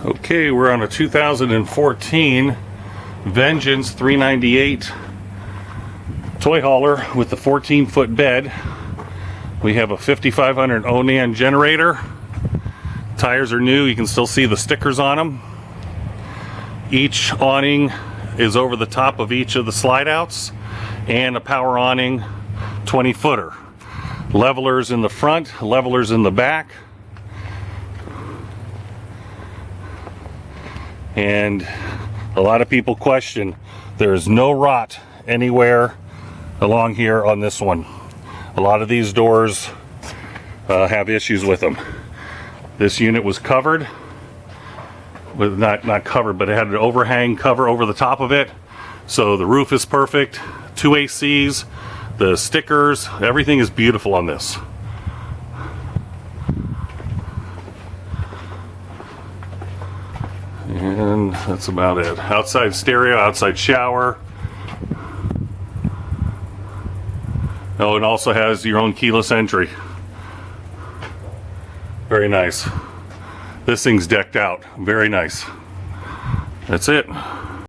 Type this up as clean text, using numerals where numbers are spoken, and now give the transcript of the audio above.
Okay, we're on a 2014 Vengeance 398 toy hauler with the 14-foot bed. We have a 5500 Onan generator. Tires are new, you can still see the stickers on them. Each awning is over the top of each of the slide outs, and a power awning 20-footer. Levelers in the front, levelers in the back. And a lot of people question, there's no rot anywhere along here on this one. A lot of these doors have issues with them. This unit was covered with not covered, but it had an overhang cover over the top of it, so the roof is perfect. 2 ACs, the stickers, everything is beautiful on this. And that's about it. Outside stereo, outside shower. Oh, it also has your own keyless entry. Very nice. This thing's decked out. Very nice. That's it.